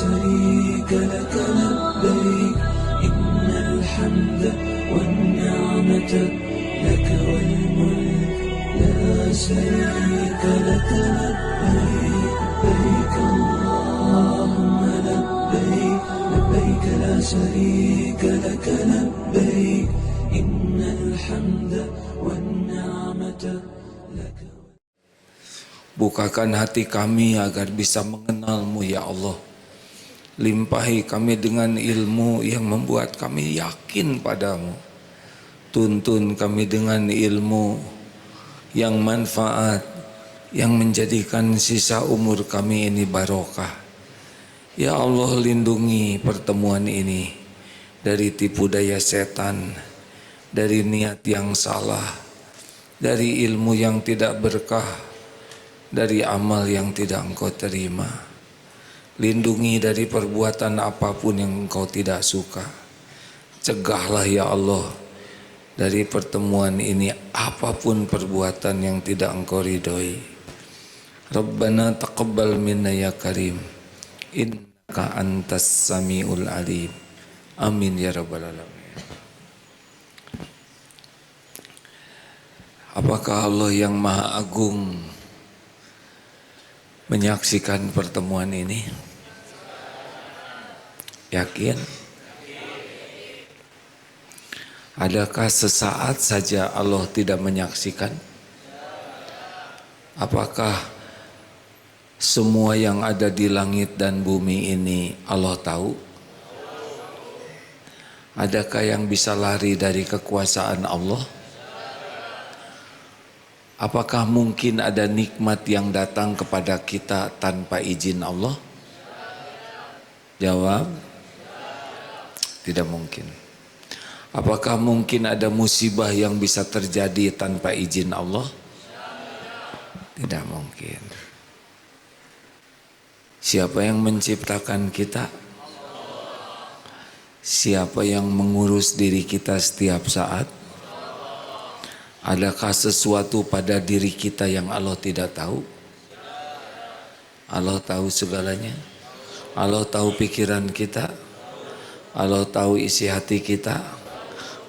شريك لك لبيك إن الحمد والنعمة لك والملك لا شريك لك لبيك لبيك اللهم لبيك لبيك لا شريك لك لبيك إن الحمد والنعمة لك. Bukakan hati kami agar bisa mengenal-Mu ya Allah. Limpahi kami dengan ilmu yang membuat kami yakin padamu. Tuntun kami dengan ilmu yang manfaat, yang menjadikan sisa umur kami ini barokah. Ya Allah, lindungi pertemuan ini dari tipu daya setan, dari niat yang salah, dari ilmu yang tidak berkah, dari amal yang tidak Engkau terima. Lindungi dari perbuatan apapun yang Engkau tidak suka. Cegahlah ya Allah dari pertemuan ini apapun perbuatan yang tidak Engkau ridhoi. Rabbana taqabbal minna ya karim, innaka antas samiul alim. Amin ya rabbal alamin. Apakah Allah yang maha agung menyaksikan pertemuan ini? Yakin? Adakah sesaat saja Allah tidak menyaksikan? Apakah semua yang ada di langit dan bumi ini Allah tahu? Adakah yang bisa lari dari kekuasaan Allah? Apakah mungkin ada nikmat yang datang kepada kita tanpa izin Allah? Jawab, tidak mungkin. Apakah mungkin ada musibah yang bisa terjadi tanpa izin Allah? Tidak mungkin. Siapa yang menciptakan kita? Siapa yang mengurus diri kita setiap saat? Adakah sesuatu pada diri kita yang Allah tidak tahu? Allah tahu segalanya. Allah tahu pikiran kita. Allah tahu isi hati kita.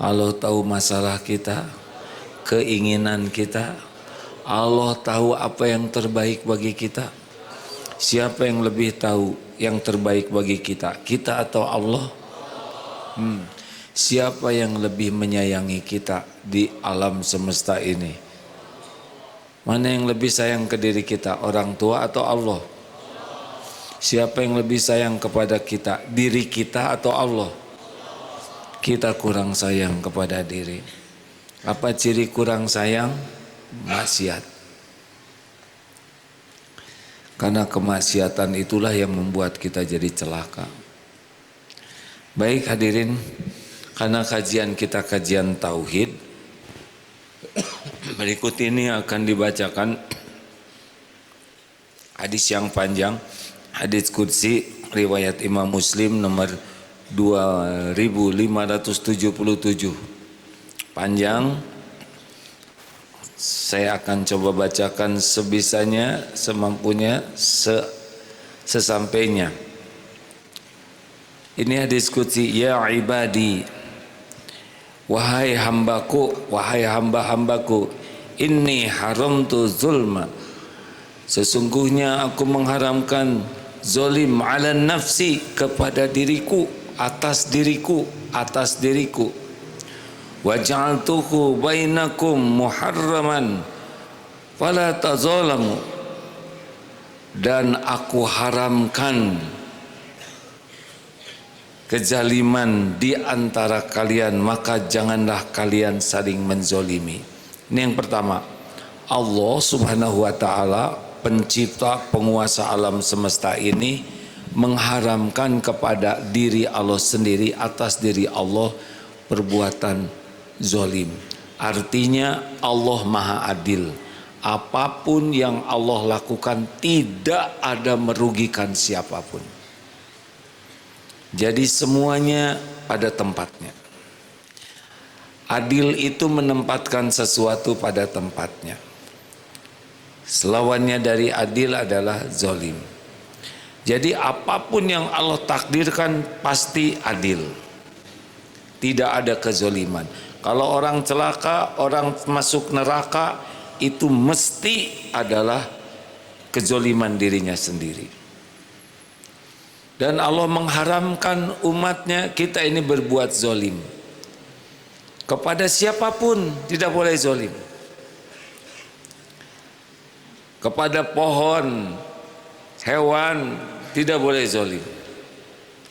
Allah tahu masalah kita, keinginan kita. Allah tahu apa yang terbaik bagi kita. Siapa yang lebih tahu yang terbaik bagi kita? Kita atau Allah? Siapa yang lebih menyayangi kita di alam semesta ini? Mana yang lebih sayang ke diri kita, orang tua atau Allah? Siapa yang lebih sayang kepada kita, diri kita atau Allah? Kita kurang sayang kepada diri. Apa ciri kurang sayang? Maksiat. Karena kemaksiatan itulah yang membuat kita jadi celaka. Baik hadirin, karena kajian kita kajian tauhid, berikut ini akan dibacakan hadis yang panjang, hadis qudsi riwayat Imam Muslim nomor 2577. Panjang. Saya akan coba bacakan sebisanya, semampunya, sesampainya. Ini hadis qudsi, ya ibadi, wahai hambaku, wahai hamba-hambaku, inni haramtu zulma, sesungguhnya aku mengharamkan zolim ala nafsi, kepada diriku, atas diriku, atas diriku. Wa ja'altuhu bainakum muharraman fala tazalamu, dan aku haramkan kezaliman di antara kalian, maka janganlah kalian saling menzolimi. Ini yang pertama. Allah subhanahu wa ta'ala, pencipta penguasa alam semesta ini, mengharamkan kepada diri Allah sendiri, atas diri Allah, perbuatan zolim. Artinya Allah maha adil. Apapun yang Allah lakukan tidak ada merugikan siapapun. Jadi semuanya pada tempatnya. Adil itu menempatkan sesuatu pada tempatnya. Selawannya dari adil adalah zolim. Jadi apapun yang Allah takdirkan pasti adil. Tidak ada kezoliman. Kalau orang celaka, orang masuk neraka, itu mesti adalah kezoliman dirinya sendiri. Dan Allah mengharamkan umatnya kita ini berbuat zolim. Kepada siapapun tidak boleh zolim. Kepada pohon, hewan tidak boleh zolim.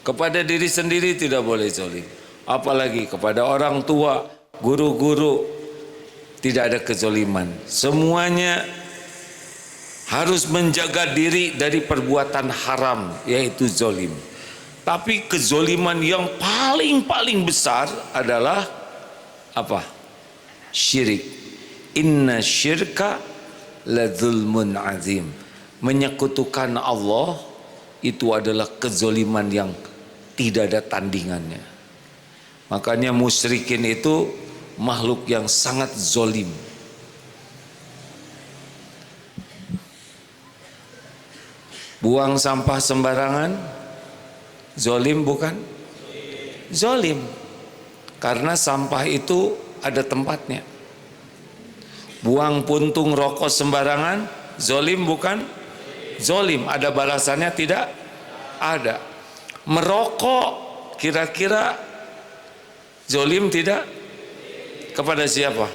Kepada diri sendiri tidak boleh zolim. Apalagi kepada orang tua, guru-guru, tidak ada kezoliman. Semuanya harus menjaga diri dari perbuatan haram, yaitu zolim. Tapi kezoliman yang paling besar adalah apa? Syirik. Inna syirka ladzulmun azim. Menyekutukan Allah itu adalah kezoliman yang tidak ada tandingannya. Makanya musyrikin itu makhluk yang sangat zolim. Buang sampah sembarangan, zolim bukan? Zolim. Karena sampah itu ada tempatnya. Buang puntung rokok sembarangan, zolim bukan? Zolim. Ada balasannya tidak? Ada. Merokok kira-kira zolim tidak? Kepada siapa?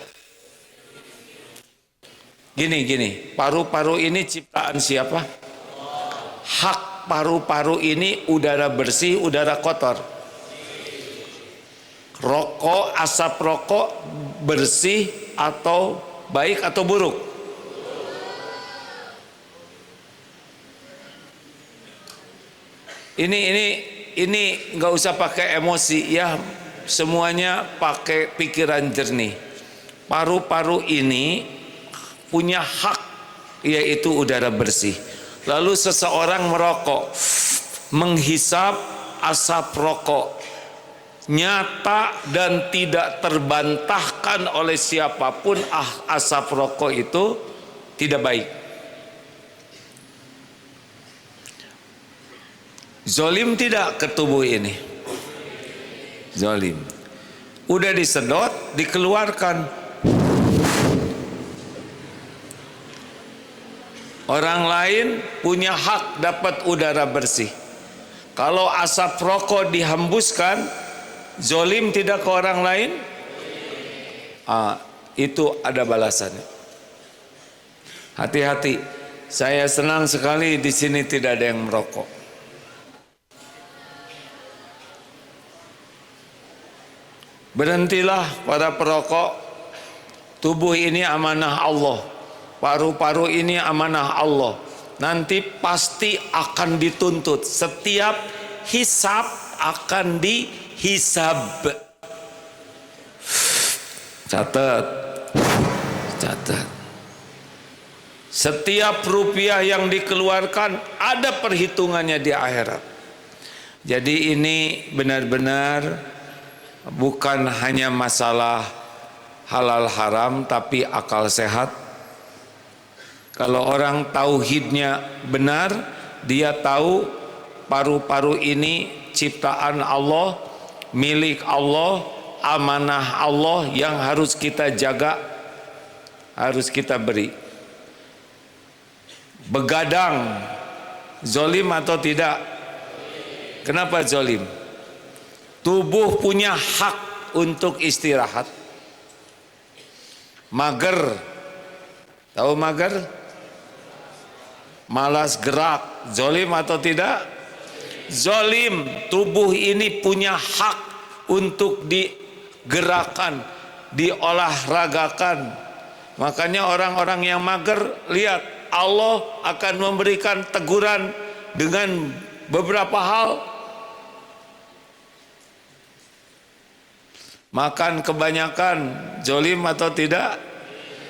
Gini, paru-paru ini ciptaan siapa? Hak paru-paru ini udara bersih, udara kotor. Rokok, asap rokok bersih atau baik atau buruk? Ini nggak usah pakai emosi ya, semuanya pakai pikiran jernih. Paru-paru ini punya hak, yaitu udara bersih. Lalu seseorang merokok, menghisap asap rokok, nyata dan tidak terbantahkan oleh siapapun, asap rokok itu tidak baik. Zolim tidak ke tubuh ini? Zolim. Udah disedot, dikeluarkan. Orang lain punya hak dapat udara bersih. Kalau asap rokok dihembuskan, zolim tidak ke orang lain? Itu ada balasannya. Hati-hati. Saya senang sekali di sini tidak ada yang merokok. Berhentilah para perokok. Tubuh ini amanah Allah. Paru-paru ini amanah Allah. Nanti pasti akan dituntut. Setiap hisab akan dihisab. Catat. Setiap rupiah yang dikeluarkan ada perhitungannya di akhirat. Jadi ini benar-benar bukan hanya masalah halal haram, tapi akal sehat. Kalau orang tauhidnya benar, dia tahu paru-paru ini ciptaan Allah, milik Allah, amanah Allah yang harus kita jaga, harus kita beri. Begadang, zolim atau tidak? Kenapa zolim? Tubuh punya hak untuk istirahat. Mager, tahu mager? Malas gerak, zolim atau tidak? Zolim. Tubuh ini punya hak untuk digerakkan, diolahragakan. Makanya orang-orang yang mager, lihat Allah akan memberikan teguran dengan beberapa hal. Makan kebanyakan, zolim atau tidak?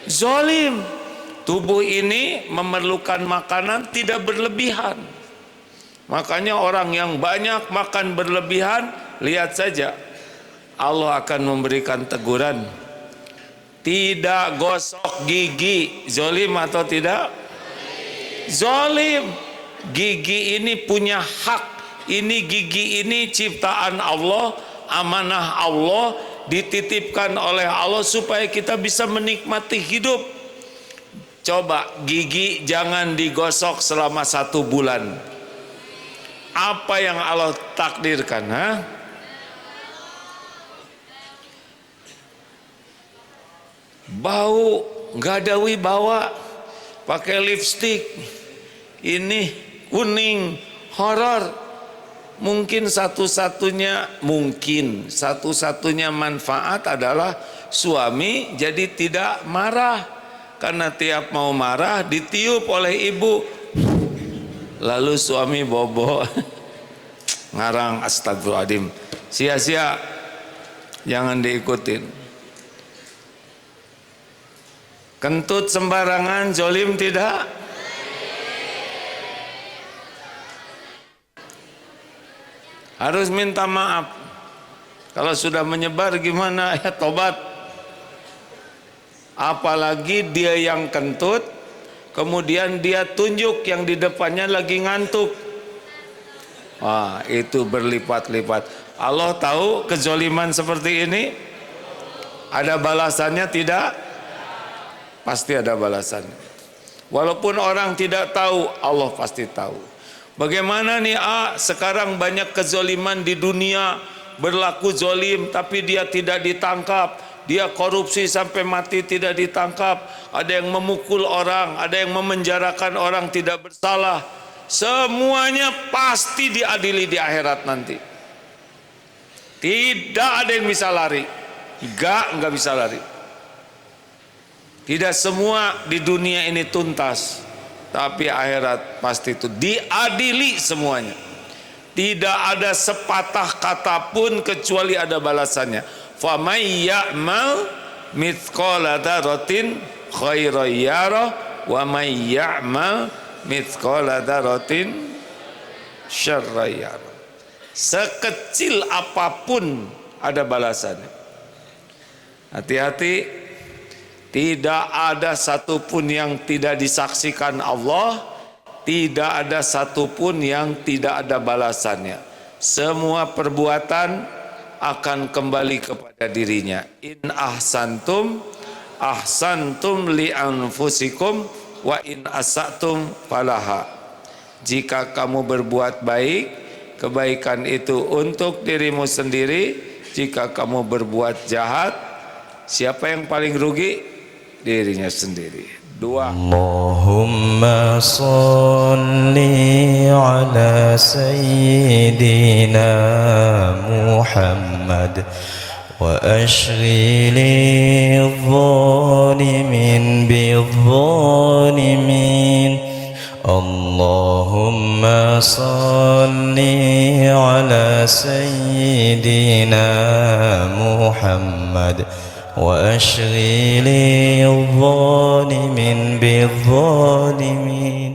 Zolim. Tubuh ini memerlukan makanan tidak berlebihan. Makanya orang yang banyak makan berlebihan, lihat saja Allah akan memberikan teguran. Tidak gosok gigi, zolim atau tidak? Zolim. gigi ini punya hak. Ini gigi ini ciptaan Allah, amanah Allah, dititipkan oleh Allah supaya kita bisa menikmati hidup. Coba gigi jangan digosok selama 1 bulan. Apa yang Allah takdirkan, ha? Bau, nggak ada wibawa, pakai lipstik, ini kuning, horor. Mungkin satu-satunya manfaat adalah suami jadi tidak marah, karena tiap mau marah ditiup oleh ibu, lalu suami bobo. Ngarang, astagfirullahaladzim, sia-sia, jangan diikutin. Kentut sembarangan, zolim tidak? Harus minta maaf. Kalau sudah menyebar gimana? Ya tobat. Apalagi dia yang kentut, kemudian dia tunjuk yang di depannya lagi ngantuk. Wah, itu berlipat-lipat. Allah tahu kezoliman seperti ini ada balasannya tidak? Pasti ada balasannya. Walaupun orang tidak tahu, Allah pasti tahu. Bagaimana nih sekarang banyak kezoliman di dunia, berlaku zolim tapi dia tidak ditangkap, dia korupsi sampai mati tidak ditangkap, ada yang memukul orang, ada yang memenjarakan orang tidak bersalah. Semuanya pasti diadili di akhirat nanti. Tidak ada yang bisa lari, enggak bisa lari. Tidak semua di dunia ini tuntas, tapi akhirat pasti itu diadili semuanya. Tidak ada sepatah kata pun kecuali ada balasannya. Fa may ya'mal mithqala dzarratin khairan yarah wa may ya'mal mithqala dzarratin syarran yarah. Sekecil apapun ada balasannya. Hati-hati, tidak ada satupun yang tidak disaksikan Allah, tidak ada satupun yang tidak ada balasannya. Semua perbuatan akan kembali kepada dirinya. In ahsantum ahsantum li anfusikum wa in asatum falaha. Jika kamu berbuat baik, kebaikan itu untuk dirimu sendiri. Jika kamu berbuat jahat, siapa yang paling rugi? Dirinya sendiri. Dua. Allahumma salli ala sayyidina Muhammad wa ashghili adh-dhalimin bidh-dhalimin. Allahumma salli ala sayyidina Muhammad وأشغل الظالمين بالظالمين